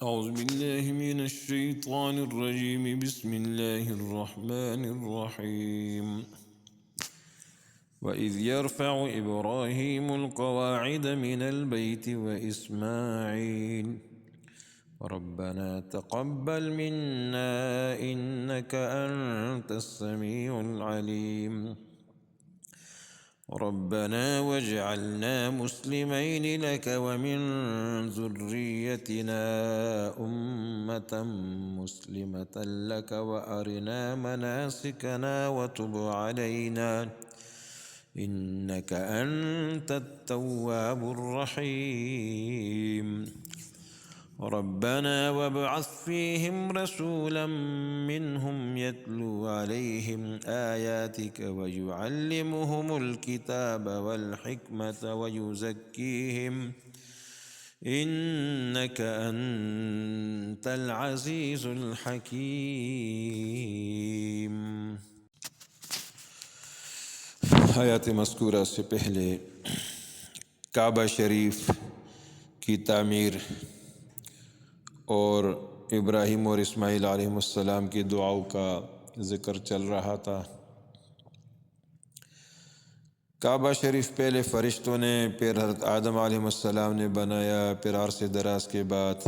أعوذ بالله من الشيطان الرجيم بسم الله الرحمن الرحيم وإذ يرفع إبراهيم القواعد من البيت وإسماعيل ربنا تقبل منا إنك أنت السميع العليم ربنا واجعلنا مسلمين لك ومن ذريتنا أمة مسلمة لك وأرنا مناسكنا وتب علينا إنك أنت التواب الرحيم ربنا وابعث فيهم رسولا منهم يتلو عليهم آياتك ويعلمهم الكتاب والحكمة ويزكيهم إنك أنت العزيز الحكيم۔ آیات مذکورہ سے پہلے کعبہ شریف کی تعمیر اور ابراہیم اور اسماعیل علیہ السلام کی دعاؤں کا ذکر چل رہا تھا۔ کعبہ شریف پہلے فرشتوں نے، پھر حضرت آدم علیہ السلام نے بنایا، پھر عرصے دراز کے بعد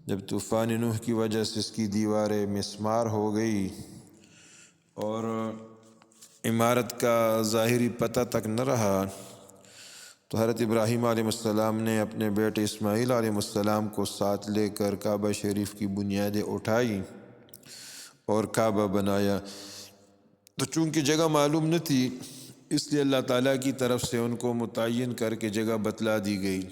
جب طوفان نوح کی وجہ سے اس کی دیواریں مسمار ہو گئی اور عمارت کا ظاہری پتہ تک نہ رہا، تو حضرت ابراہیم علیہ السلام نے اپنے بیٹے اسماعیل علیہ السلام کو ساتھ لے کر کعبہ شریف کی بنیادیں اٹھائی اور کعبہ بنایا۔ تو چونکہ جگہ معلوم نہ تھی، اس لیے اللہ تعالیٰ کی طرف سے ان کو متعین کر کے جگہ بتلا دی گئی۔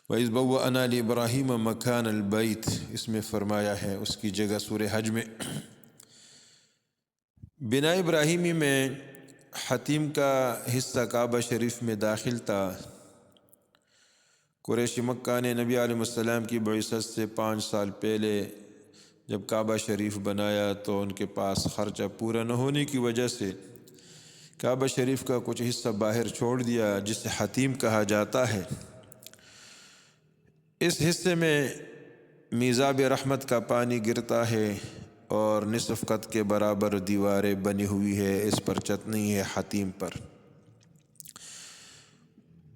وَإِذْ بَوَّأْنَا لِإِبْرَاهِيمَ مَكَانَ الْبَيْتِ، اس میں فرمایا ہے، اس کی جگہ سورہ حج میں۔ بنا ابراہیمی میں حتیم کا حصہ کعبہ شریف میں داخل تھا۔ قریش مکہ نے نبی علیہ السلام کی بعثت سے 5 سال پہلے جب کعبہ شریف بنایا تو ان کے پاس خرچہ پورا نہ ہونے کی وجہ سے کعبہ شریف کا کچھ حصہ باہر چھوڑ دیا، جسے حتیم کہا جاتا ہے۔ اس حصے میں میزاب رحمت کا پانی گرتا ہے اور نصف قد کے برابر دیواریں بنی ہوئی ہے، اس پر چتنی ہے حتیم پر۔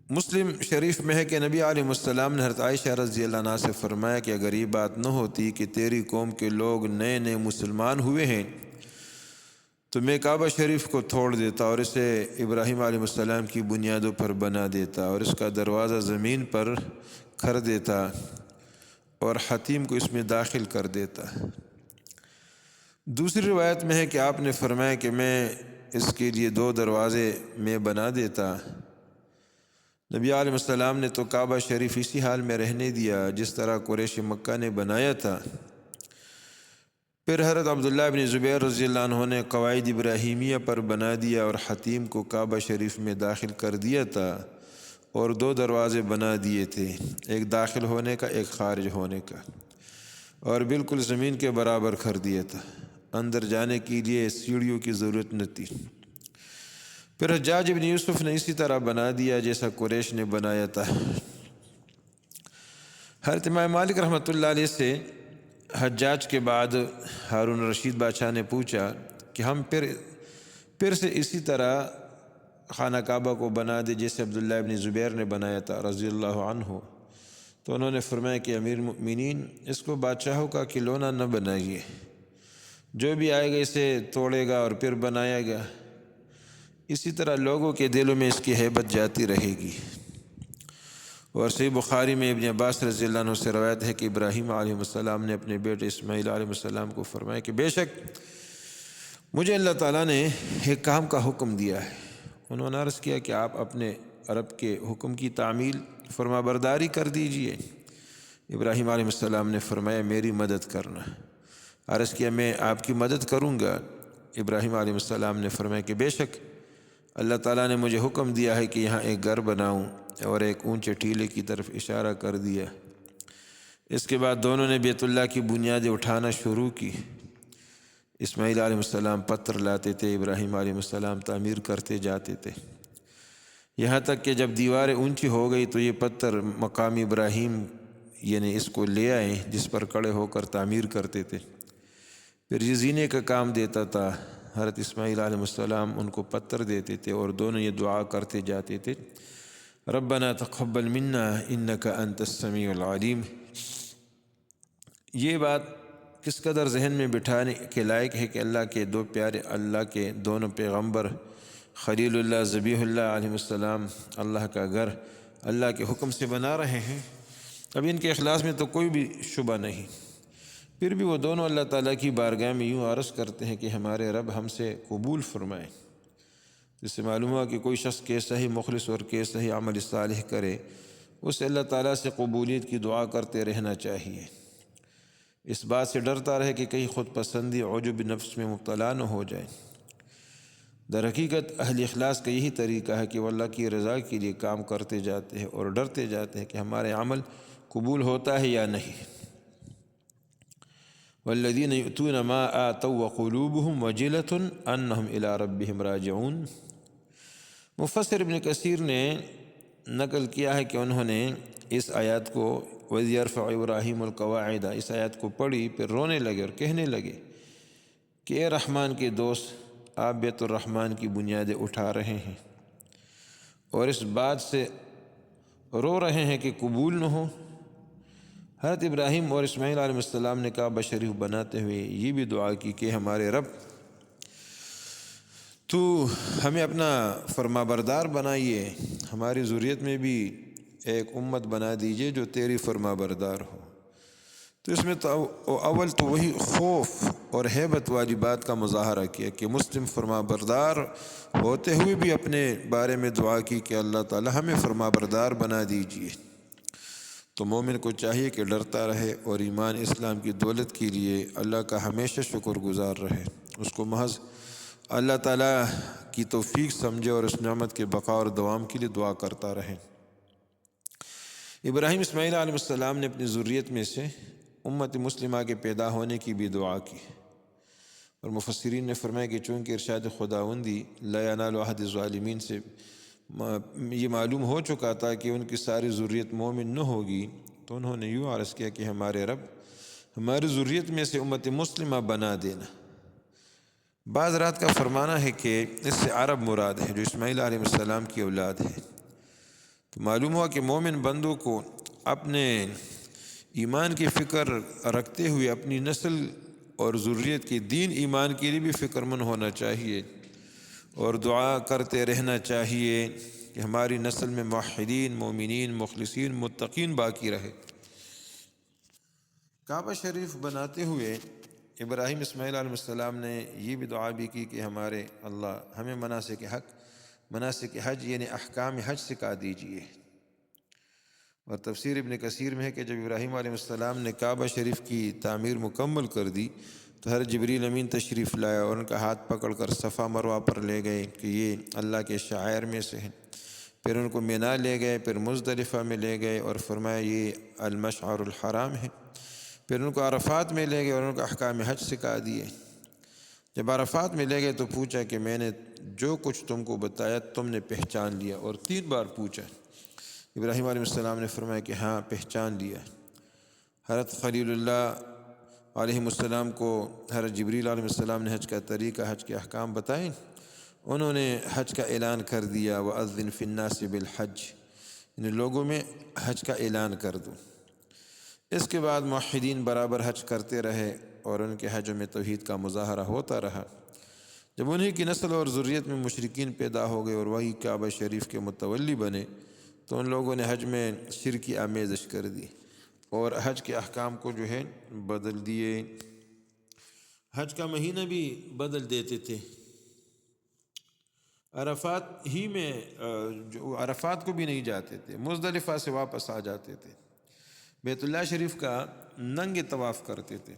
مسلم شریف میں ہے کہ نبی علیہ السلام نے حضرت عائشہ رضی اللہ عنہا سے فرمایا کہ اگر یہ بات نہ ہوتی کہ تیری قوم کے لوگ نئے نئے مسلمان ہوئے ہیں تو میں کعبہ شریف کو توڑ دیتا اور اسے ابراہیم علیہ السلام کی بنیادوں پر بنا دیتا اور اس کا دروازہ زمین پر کھر دیتا اور حتیم کو اس میں داخل کر دیتا۔ دوسری روایت میں ہے کہ آپ نے فرمایا کہ میں اس کے لیے 2 دروازے میں بنا دیتا۔ نبی علیہ السلام نے تو کعبہ شریف اسی حال میں رہنے دیا جس طرح قریش مکہ نے بنایا تھا۔ پھر حضرت عبداللہ بن زبیر رضی اللہ عنہ نے قواعد ابراہیمیہ پر بنا دیا اور حتیم کو کعبہ شریف میں داخل کر دیا تھا اور 2 دروازے بنا دیے تھے، ایک داخل ہونے کا، ایک خارج ہونے کا، اور بالکل زمین کے برابر کر دیا تھا۔ اندر جانے کے لیے سیڑھیوں کی ضرورت نہ تھی۔ پھر حجاج بن یوسف نے اسی طرح بنا دیا جیسا قریش نے بنایا تھا۔ حضرت امام مالک رحمۃ اللہ علیہ سے حجاج کے بعد ہارون رشید بادشاہ نے پوچھا کہ ہم پھر سے اسی طرح خانہ کعبہ کو بنا دے جیسے عبداللہ ابن زبیر نے بنایا تھا رضی اللہ عنہ۔ تو انہوں نے فرمایا کہ امیر المؤمنین، اس کو بادشاہوں کا کھلونا نہ بنائیے، جو بھی آئے گا اسے توڑے گا اور پھر بنایا گا، اسی طرح لوگوں کے دلوں میں اس کی ہیبت جاتی رہے گی۔ اور صحیح بخاری میں ابن عباس رضی اللہ عنہ سے روایت ہے کہ ابراہیم علیہ السلام نے اپنے بیٹے اسماعیل علیہ السلام کو فرمایا کہ بے شک مجھے اللہ تعالیٰ نے ایک کام کا حکم دیا ہے۔ انہوں نے عرض کیا کہ آپ اپنے رب کے حکم کی تعمیل فرما برداری کر دیجئے۔ ابراہیم علیہ السلام نے فرمایا میری مدد کرنا۔ عرض کیا میں آپ کی مدد کروں گا۔ ابراہیم علیہ السلام نے فرمایا کہ بے شک اللہ تعالیٰ نے مجھے حکم دیا ہے کہ یہاں ایک گھر بناؤں، اور ایک اونچے ٹیلے کی طرف اشارہ کر دیا۔ اس کے بعد دونوں نے بیت اللہ کی بنیادیں اٹھانا شروع کی۔ اسماعیل علیہ السلام پتھر لاتے تھے، ابراہیم علیہ السلام تعمیر کرتے جاتے تھے، یہاں تک کہ جب دیواریں اونچی ہو گئی تو یہ پتھر مقام ابراہیم یعنی اس کو لے آئیں جس پر کڑے ہو کر تعمیر کرتے تھے۔ پھر یہ زینے کا کام دیتا تھا۔ حضرت اسماعیل علیہ السلام ان کو پتھر دیتے تھے اور دونوں یہ دعا کرتے جاتے تھے، ربنا تقبل منا انک انت السمیع العلیم۔ یہ بات کس قدر ذہن میں بٹھانے کے لائق ہے کہ اللہ کے دو پیارے، اللہ کے دونوں پیغمبر خلیل اللہ ذبیح اللہ علیہ السلام اللہ کا گھر اللہ کے حکم سے بنا رہے ہیں۔ اب ان کے اخلاص میں تو کوئی بھی شبہ نہیں، پھر بھی وہ دونوں اللہ تعالیٰ کی بارگاہ میں یوں عرض کرتے ہیں کہ ہمارے رب ہم سے قبول فرمائے۔ جس سے معلوم ہوا کہ کوئی شخص کیسا ہی مخلص اور کیسا ہی عمل صالح کرے، اسے اللہ تعالیٰ سے قبولیت کی دعا کرتے رہنا چاہیے، اس بات سے ڈرتا رہے کہ کہیں خود پسندی عجب نفس میں مبتلا نہ ہو جائے۔ در حقیقت اہل اخلاص کا یہی طریقہ ہے کہ وہ اللہ کی رضا کے لیے کام کرتے جاتے ہیں اور ڈرتے جاتے ہیں کہ ہمارے عمل قبول ہوتا ہے یا نہیں۔ والذین یؤتون ما آتوا وقلوبهم وجلۃ انہم الی ربہم راجعون۔ مفسر ابن کثیر نے نقل کیا ہے کہ انہوں نے اس آیات کو وَإِذْ يَرْفَعُ إِبْرَاهِيمُ الْقَوَاعِدَ اس آیات کو پڑھی، پھر رونے لگے اور کہنے لگے کہ اے رحمان کے دوست، آپ بیت الرحمن کی بنیادیں اٹھا رہے ہیں اور اس بات سے رو رہے ہیں کہ قبول نہ ہو۔ حضرت ابراہیم اور اسماعیل علیہ السلام نے کعبہ شریف بناتے ہوئے یہ بھی دعا کی کہ ہمارے رب، تو ہمیں اپنا فرما بردار بنائیے، ہماری ذریت میں بھی ایک امت بنا دیجئے جو تیری فرما بردار ہو۔ تو اس میں تو اول تو وہی خوف اور ہیبت والی بات کا مظاہرہ کیا کہ مسلم فرما بردار ہوتے ہوئے بھی اپنے بارے میں دعا کی کہ اللہ تعالی ہمیں فرما بردار بنا دیجئے۔ تو مومن کو چاہیے کہ ڈرتا رہے اور ایمان اسلام کی دولت کے لیے اللہ کا ہمیشہ شکر گزار رہے، اس کو محض اللہ تعالیٰ کی توفیق سمجھے اور اس نعمت کے بقا اور دوام کے لیے دعا کرتا رہے۔ ابراہیم اسماعیل علیہ السلام نے اپنی ذریت میں سے امت مسلمہ کے پیدا ہونے کی بھی دعا کی، اور مفسرین نے فرمایا کہ چونکہ ارشاد خداوندی لا ینال عہد الظالمین سے یہ معلوم ہو چکا تھا کہ ان کی ساری ذریت مومن نہ ہوگی، تو انہوں نے یوں عرض کیا کہ ہمارے رب، ہماری ذریت میں سے امت مسلمہ بنا دینا۔ بعض رات کا فرمانا ہے کہ اس سے عرب مراد ہے جو اسماعیل علیہ السلام کی اولاد ہے۔ تو معلوم ہوا کہ مومن بندوں کو اپنے ایمان کی فکر رکھتے ہوئے اپنی نسل اور ذریت کی دین ایمان کے لیے بھی فکر مند ہونا چاہیے اور دعا کرتے رہنا چاہیے کہ ہماری نسل میں موحدین، مومنین، مخلصین، متقین باقی رہے۔ کعبہ شریف بناتے ہوئے ابراہیم اسماعیل علیہ السلام نے یہ بھی دعا بھی کی کہ ہمارے اللہ ہمیں مناسک حج یعنی احکام حج سکھا دیجئے۔ اور تفسیر ابن کثیر میں ہے کہ جب ابراہیم علیہ السلام نے کعبہ شریف کی تعمیر مکمل کر دی تو حضرت جبریل امین تشریف لایا اور ان کا ہاتھ پکڑ کر صفا مروہ پر لے گئے کہ یہ اللہ کے شعائر میں سے ہیں۔ پھر ان کو مینا لے گئے، پھر مزدلفہ میں لے گئے اور فرمایا یہ المشعر الحرام ہے۔ پھر ان کو عرفات میں لے گئے اور ان کو احکام حج سکھا دیے۔ جب عرفات میں لے گئے تو پوچھا کہ میں نے جو کچھ تم کو بتایا تم نے پہچان لیا، اور 3 بار پوچھا۔ ابراہیم علیہ السلام نے فرمایا کہ ہاں پہچان لیا۔ حضرت خلیل اللہ علیہ السلام کو حضرت جبریل علیہ السلام نے حج کا طریقہ، حج کے احکام بتائے، انہوں نے حج کا اعلان کر دیا، وَأَذِّنْ فِي النَّاسِ بِالْحَجِّ، یعنی لوگوں میں حج کا اعلان کر دو۔ اس کے بعد موحدین برابر حج کرتے رہے اور ان کے حج میں توحید کا مظاہرہ ہوتا رہا۔ جب انہی کی نسل اور ذریت میں مشرکین پیدا ہو گئے اور وہی کعبہ شریف کے متولی بنے تو ان لوگوں نے حج میں شرکی آمیزش کر دی اور حج کے احکام کو جو ہے بدل دیے۔ حج کا مہینہ بھی بدل دیتے تھے۔ عرفات ہی میں جو عرفات کو بھی نہیں جاتے تھے، مزدلفہ سے واپس آ جاتے تھے، بیت اللہ شریف کا ننگے طواف کرتے تھے۔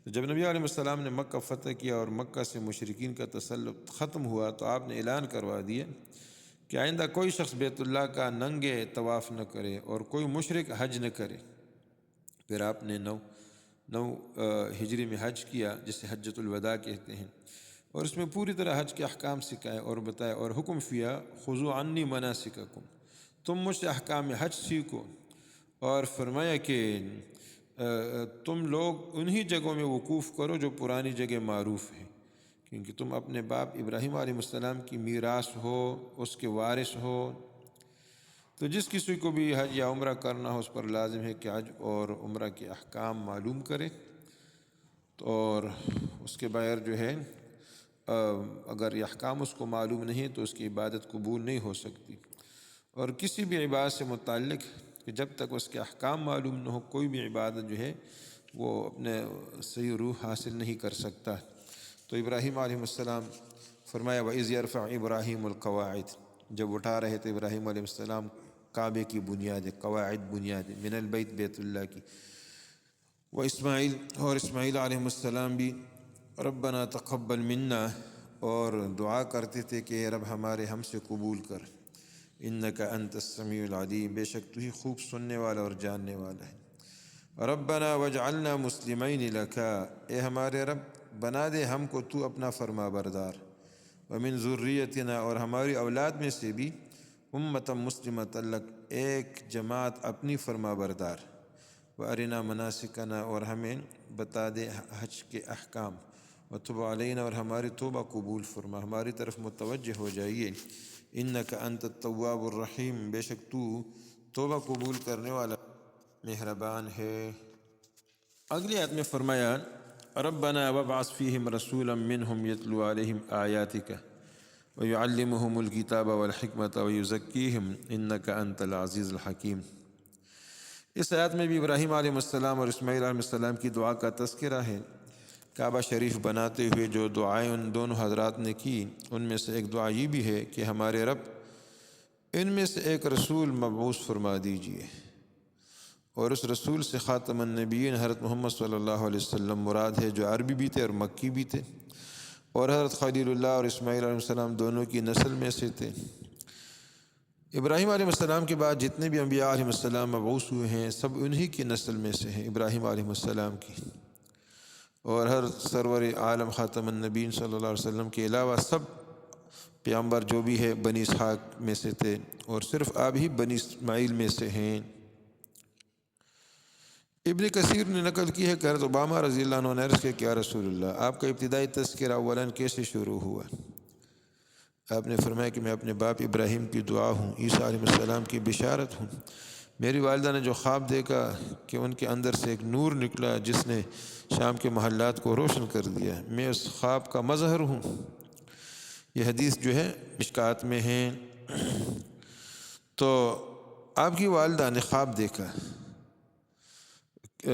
تو جب نبی علیہ السلام نے مکہ فتح کیا اور مکہ سے مشرکین کا تسلط ختم ہوا تو آپ نے اعلان کروا دیا کہ آئندہ کوئی شخص بیت اللہ کا ننگے طواف نہ کرے اور کوئی مشرک حج نہ کرے۔ پھر آپ نے 9 ہجری میں حج کیا جسے حجۃ الوداع کہتے ہیں، اور اس میں پوری طرح حج کے احکام سکھائے اور بتائے، اور حکم فیا خذوا عنی مناسککم، تم مجھ سے احکام حج سیکھو اور فرمایا کہ تم لوگ انہی جگہوں میں وقوف کرو جو پرانی جگہ معروف ہیں، کیونکہ تم اپنے باپ ابراہیم علیہ السلام کی میراث ہو، اس کے وارث ہو۔ تو جس کسی کو بھی حج یا عمرہ کرنا ہو اس پر لازم ہے کہ حج اور عمرہ کے احکام معلوم کرے، اور اس کے بغیر جو ہے اگر یہ احکام اس کو معلوم نہیں تو اس کی عبادت قبول نہیں ہو سکتی۔ اور کسی بھی عبادت سے متعلق کہ جب تک اس کے احکام معلوم نہ ہو کوئی بھی عبادت جو ہے وہ اپنے صحیح روح حاصل نہیں کر سکتا۔ تو ابراہیم علیہ السلام فرمایا وَإِذْ يَرْفَعُ إِبْرَاهِيمُ الْقَوَاعِدَ، جب اٹھا رہے تھے ابراہیم علیہ السلام کعبے کی بنیادیں، قواعد بنیادیں، من البیت بیت اللہ کی، وہ اسماعیل اور اسماعیل علیہ السلام بھی ربنا تقبل منا، اور دعا کرتے تھے کہ اے رب ہمارے ہم سے قبول کر، انک انت السمیع العلیم، بے شک تو ہی خوب سننے والا اور جاننے والا ہے۔ ربنا وجعلنا مسلمین لک، اے ہمارے رب بنا دے ہم کو تو اپنا فرما بردار، ومن ذریتنا، اور ہماری اولاد میں سے بھی امتا مسلمۃ لک، ایک جماعت اپنی فرما بردار، وارنا مناسکنا، اور ہمیں بتا دے حج کے احکام، وتب علینا، اور ہماری توبہ قبول فرما، ہماری طرف متوجہ ہو جائیے، انک انت التواب الرحیم، بے شک تو توبہ قبول کرنے والا مہربان ہے۔ اگلی آیت میں فرمایا ربنا وابعث فیہم رسولا منہم یتلو علیہم آیاتک ویعلمہم الکتاب والحکمۃ ویزکیہم انک انت العزیز الحکیم۔ اس آیت میں بھی ابراہیم علیہ السلام اور اسماعیل علیہ السلام کی دعا کا تذکرہ ہے۔ کعبہ شریف بناتے ہوئے جو دعائیں ان دونوں حضرات نے کی ان میں سے ایک دعا یہ بھی ہے کہ ہمارے رب ان میں سے ایک رسول مبعوث فرما دیجیے، اور اس رسول سے خاتم النبیین حضرت محمد صلی اللہ علیہ وسلم مراد ہے، جو عربی بھی تھے اور مکی بھی تھے، اور حضرت خلیل اللہ اور اسماعیل علیہ السلام دونوں کی نسل میں سے تھے۔ ابراہیم علیہ السلام کے بعد جتنے بھی انبیاء علیہ السلام مبعوث ہوئے ہیں سب انہی کی نسل میں سے ہیں، ابراہیم علیہ السلام کی، اور ہر سرور عالم خاتم النبیین صلی اللہ علیہ وسلم کے علاوہ سب پیغمبر جو بھی ہے بنی اسحاق میں سے تھے، اور صرف آپ ہی بنی اسماعیل میں سے ہیں۔ ابن کثیر نے نقل کی ہے کہ حضرت عبامہ رضی اللہ عنہ نے عرض کیا کہ یا رسول اللہ، آپ کا ابتدائی تذکرہ اولاً کیسے شروع ہوا؟ آپ نے فرمایا کہ میں اپنے باپ ابراہیم کی دعا ہوں، عیسیٰ علیہ السلام کی بشارت ہوں۔ میری والدہ نے جو خواب دیکھا کہ ان کے اندر سے ایک نور نکلا جس نے شام کے محلات کو روشن کر دیا، میں اس خواب کا مظہر ہوں۔ یہ حدیث جو ہے مشکات میں ہے۔ تو آپ کی والدہ نے خواب دیکھا،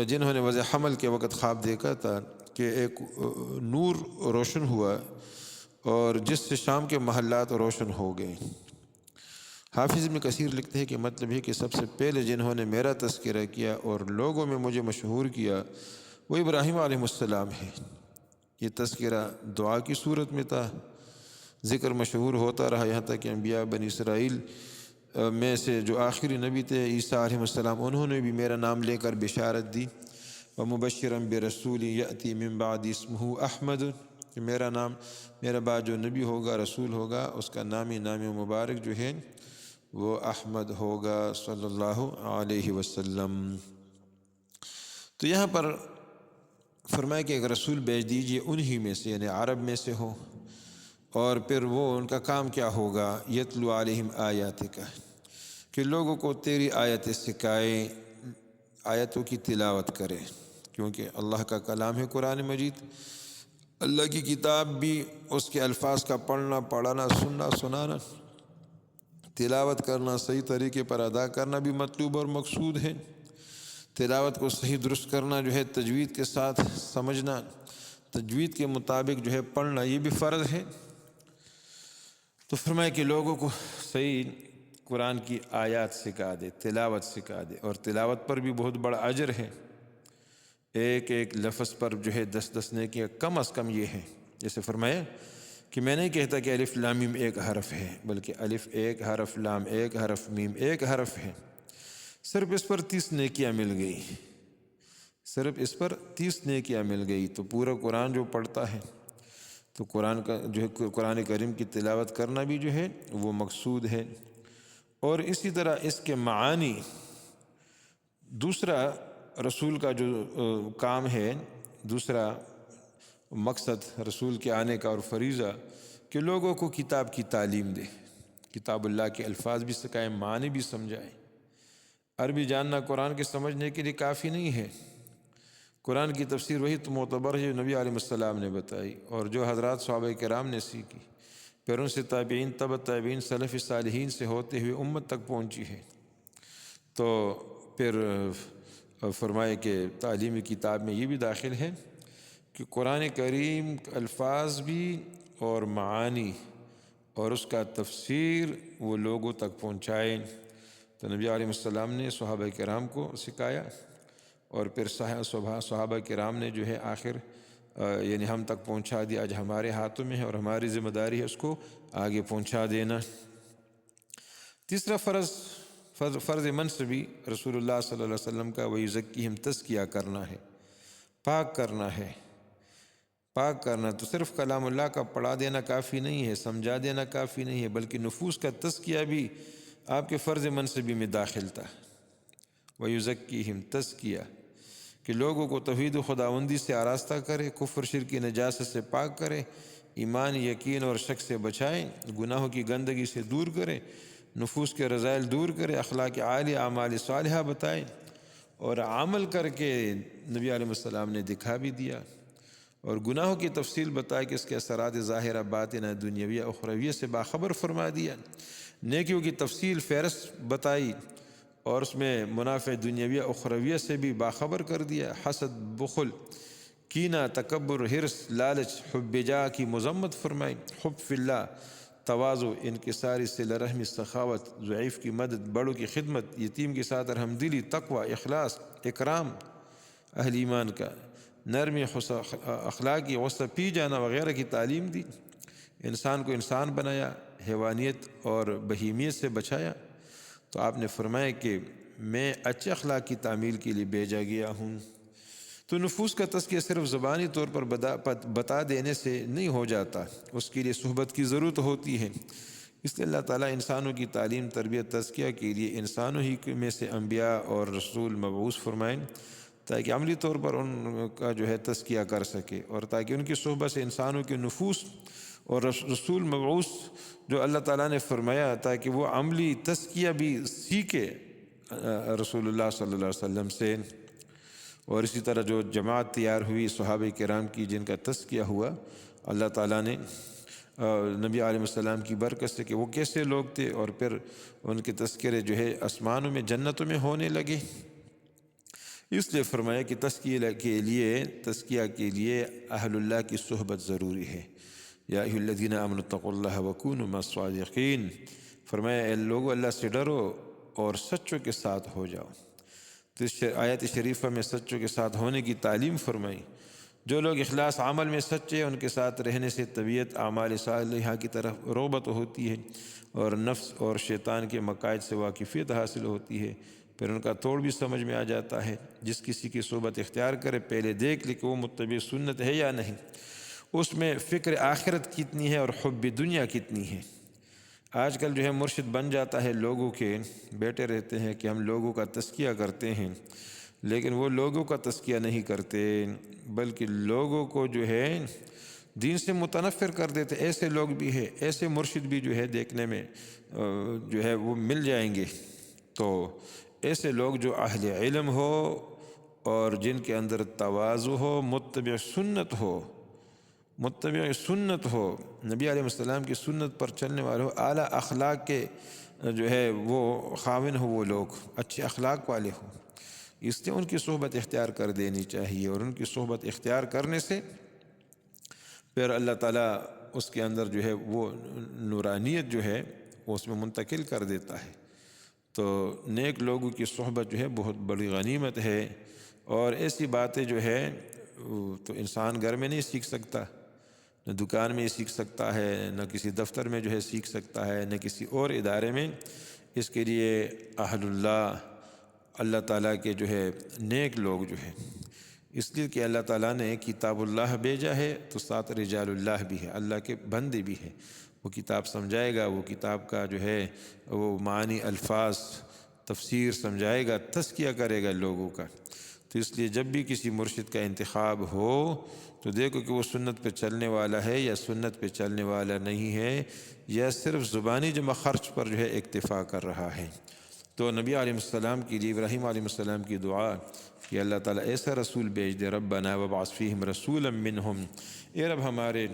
جنہوں نے وضع حمل کے وقت خواب دیکھا تھا کہ ایک نور روشن ہوا اور جس سے شام کے محلات روشن ہو گئے۔ حافظ ابن کثیر لکھتے ہیں کہ مطلب ہے کہ سب سے پہلے جنہوں نے میرا تذکرہ کیا اور لوگوں میں مجھے مشہور کیا وہ ابراہیم علیہ السلام ہے۔ یہ تذکرہ دعا کی صورت میں تھا، ذکر مشہور ہوتا رہا یہاں تک کہ انبیاء بنی اسرائیل میں سے جو آخری نبی تھے عیسیٰ علیہ السلام، انہوں نے بھی میرا نام لے کر بشارت دی، وَمُبَشِّرًا بِرَسُولٍ يَأْتِي مِن بَعْدِي اسْمُهُ أَحْمَدُ، کہ میرا بعد جو نبی ہوگا رسول ہوگا اس کا نام مبارک جو ہے وہ احمد ہوگا صلی اللہ علیہ وسلم۔ تو یہاں پر فرمایا کہ ایک رسول بھیج دیجیے انہی میں سے، یعنی عرب میں سے ہو، اور پھر وہ ان کا کام کیا ہوگا، یتلو علیہم آیاتک، کہ لوگوں کو تیری آیتیں سکھائے، آیتوں کی تلاوت کرے، کیونکہ اللہ کا کلام ہے قرآن مجید، اللہ کی کتاب بھی، اس کے الفاظ کا پڑھنا پڑھانا سننا سنانا تلاوت کرنا صحیح طریقے پر ادا کرنا بھی مطلوب اور مقصود ہے۔ تلاوت کو صحیح درست کرنا جو ہے تجوید کے ساتھ سمجھنا، تجوید کے مطابق جو ہے پڑھنا یہ بھی فرض ہے۔ تو فرمایا کہ لوگوں کو صحیح قرآن کی آیات سکھا دے، تلاوت سکھا دے، اور تلاوت پر بھی بہت بڑا اجر ہے، ایک ایک لفظ پر جو ہے 10 نیکیاں کم از کم یہ ہے۔ جیسے فرمایا کہ میں نہیں کہتا کہ الف لام میم ایک حرف ہے، بلکہ الف ایک حرف، لام ایک حرف، میم ایک حرف ہے، صرف اس پر 30 نیکیاں مل گئی، صرف اس پر 30 نیکیاں مل گئی۔ تو پورا قرآن جو پڑھتا ہے تو قرآن کا جو ہے قرآن کریم کی تلاوت کرنا بھی جو ہے وہ مقصود ہے، اور اسی طرح اس کے معانی دوسرا رسول کا جو کام ہے، دوسرا مقصد رسول کے آنے کا اور فریضہ کہ لوگوں کو کتاب کی تعلیم دے، کتاب اللہ کے الفاظ بھی سکھائیں، معنی بھی سمجھائیں۔ عربی جاننا قرآن کے سمجھنے کے لیے کافی نہیں ہے، قرآن کی تفسیر وہی تو معتبر ہے جو نبی علیہ السلام نے بتائی اور جو حضرات صحابہ کرام نے سیکھی، پھر ان سے تابعین، تبع تابعین، سلف صالحین سے ہوتے ہوئے امت تک پہنچی ہے۔ تو پھر فرمائے کہ تعلیمی کتاب میں یہ بھی داخل ہے کہ قرآن کریم الفاظ بھی اور معانی اور اس کا تفسیر وہ لوگوں تک پہنچائیں۔ تو نبی علیہ السلام نے صحابہ کرام کو سکھایا اور پھر صحابہ کرام نے جو ہے آخر یعنی ہم تک پہنچا دیا۔ آج ہمارے ہاتھوں میں ہے اور ہماری ذمہ داری ہے اس کو آگے پہنچا دینا۔ تیسرا فرض منصبی رسول اللہ صلی اللہ علیہ وسلم کا وَيُزَكِّيهِمْ تزکیہ کرنا ہے، پاک کرنا ہے۔ پاک کرنا تو صرف کلام اللہ کا پڑھا دینا کافی نہیں ہے، سمجھا دینا کافی نہیں ہے، بلکہ نفوس کا تزکیہ بھی آپ کے فرض منصبی میں داخل تھا۔ وَيُزَكِّيهِمْ تزکیہ کہ لوگوں کو توحید و خداوندی سے آراستہ کرے، کفر شرک کی نجاست سے پاک کرے، ایمان، یقین اور شک سے بچائیں، گناہوں کی گندگی سے دور کرے، نفوس کے رذائل دور کرے، اخلاق عالیہ، اعمال صالحہ بتائیں اور عمل کر کے نبی علیہ السلام نے دکھا بھی دیا، اور گناہوں کی تفصیل بتائی کہ اس کے اثرات ظاہرہ باطنہ دنیاویہ اخرویہ سے باخبر فرما دیا، نیکیوں کی تفصیل فہرست بتائی اور اس میں منافع دنیاویہ اخرویہ سے بھی باخبر کر دیا، حسد، بخل، کینہ، تکبر، حرص، لالچ، حب جاہ کی مذمت فرمائی، حب فی اللہ، تواضع، انکساری، صلہ رحمی، سخاوت، ضعیف کی مدد، بڑوں کی خدمت، یتیم کے ساتھ رحمدلی، تقوی، اخلاص، اکرام اہل ایمان کا، نرمی، اخلاقی، غصہ پی جانا وغیرہ کی تعلیم دی، انسان کو انسان بنایا، حیوانیت اور بہیمیت سے بچایا۔ تو آپ نے فرمایا کہ میں اچھے اخلاق کی تعمیل کے لیے بھیجا گیا ہوں۔ تو نفوس کا تزکیہ صرف زبانی طور پر بتا دینے سے نہیں ہو جاتا، اس کے لیے صحبت کی ضرورت ہوتی ہے۔ اس لیے اللہ تعالیٰ انسانوں کی تعلیم، تربیت، تزکیہ کے لیے انسانوں ہی میں سے انبیاء اور رسول مبعوث فرمائیں تاکہ عملی طور پر ان کا جو ہے تزکیہ کر سکے، اور تاکہ ان کی صحبت سے انسانوں کے نفوس اور رسول مبعوث جو اللہ تعالیٰ نے فرمایا تاکہ وہ عملی تزکیہ بھی سیکھے رسول اللہ صلی اللہ علیہ وسلم سے۔ اور اسی طرح جو جماعت تیار ہوئی صحابہ کرام کی جن کا تزکیہ ہوا، اللہ تعالیٰ نے نبی علیہ السلام کی برکت سے کہ وہ کیسے لوگ تھے، اور پھر ان کے تذکرے جو ہے آسمانوں میں، جنتوں میں ہونے لگے۔ اس لیے فرمایا کہ تزکیہ کے لیے اہل اللہ کی صحبت ضروری ہے۔ یا ایھا الذین آمنوا اتقوا اللہ وکونوا مع الصادقین، فرمایا اے لوگو اللہ سے ڈرو اور سچوں کے ساتھ ہو جاؤ۔ تو اس آیت شریفہ میں سچوں کے ساتھ ہونے کی تعلیم فرمائی۔ جو لوگ اخلاص عمل میں سچے، ان کے ساتھ رہنے سے طبیعت اعمال صالحہ کی طرف رغبت ہوتی ہے اور نفس اور شیطان کے مقاصد سے واقفیت حاصل ہوتی ہے، پھر ان کا توڑ بھی سمجھ میں آ جاتا ہے۔ جس کسی کی صحبت اختیار کرے پہلے دیکھ لے کہ وہ متبع سنت ہے یا نہیں، اس میں فکر آخرت کتنی ہے اور حب دنیا کتنی ہے۔ آج کل جو ہے مرشد بن جاتا ہے، لوگوں کے بیٹے رہتے ہیں کہ ہم لوگوں کا تزکیہ کرتے ہیں، لیکن وہ لوگوں کا تزکیہ نہیں کرتے بلکہ لوگوں کو جو ہے دین سے متنفر کر دیتے۔ ایسے لوگ بھی ہیں، ایسے مرشد بھی جو ہے دیکھنے میں جو ہے وہ مل جائیں گے۔ تو ایسے لوگ جو اہل علم ہو اور جن کے اندر تواضع ہو، متبع سنت ہو، نبی علیہ السلام کی سنت پر چلنے والے ہو، اعلیٰ اخلاق کے جو ہے وہ خاوند ہو، وہ لوگ اچھے اخلاق والے ہوں، اس لیے ان کی صحبت اختیار کر دینی چاہیے۔ اور ان کی صحبت اختیار کرنے سے پھر اللہ تعالیٰ اس کے اندر جو ہے وہ نورانیت جو ہے وہ اس میں منتقل کر دیتا ہے۔ تو نیک لوگوں کی صحبت جو ہے بہت بڑی غنیمت ہے، اور ایسی باتیں جو ہے تو انسان گھر میں نہیں سیکھ سکتا، نہ دکان میں سیکھ سکتا ہے، نہ کسی دفتر میں جو ہے سیکھ سکتا ہے، نہ کسی اور ادارے میں۔ اس کے لیے اہل اللہ تعالیٰ کے جو ہے نیک لوگ جو ہے، اس لیے کہ اللہ تعالیٰ نے کتاب اللہ بھیجا ہے تو ساتھ رجال اللہ بھی ہے، اللہ کے بندے بھی ہیں۔ وہ کتاب سمجھائے گا، وہ کتاب کا جو ہے وہ معنی، الفاظ تفسیر سمجھائے گا، تزکیہ کرے گا لوگوں کا۔ تو اس لیے جب بھی کسی مرشد کا انتخاب ہو تو دیکھو کہ وہ سنت پہ چلنے والا ہے یا سنت پہ چلنے والا نہیں ہے، یا صرف زبانی جمع خرچ پر جو ہے اکتفا کر رہا ہے۔ تو نبی علیہ السلام کے لیے ابراہیم علیہ السلام کی دعا کہ اللہ تعالیٰ ایسا رسول بھیج دے، ربنا وابعث فیہم رسولا منہم، اے رب ہمارے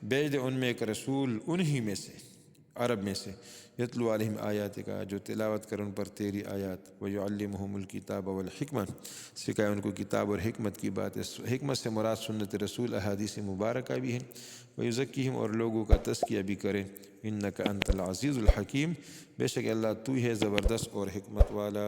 بھیج دے ان میں ایک رسول انہی میں سے، عرب میں سے، یتلو علیہم آیاتک، جو تلاوت کر ان پر تیری آیات، ویعلمہم الکتاب والحکمت، سکھائے ان کو کتاب اور حکمت کی بات ہے۔ حکمت سے مراد سنت رسول، احادیث مبارکہ بھی ہیں، ویزکیہم، اور لوگوں کا تزکیہ بھی کرے، انک انت العزیز الحکیم، بے شک اللہ تو ہی ہے زبردست اور حکمت والا۔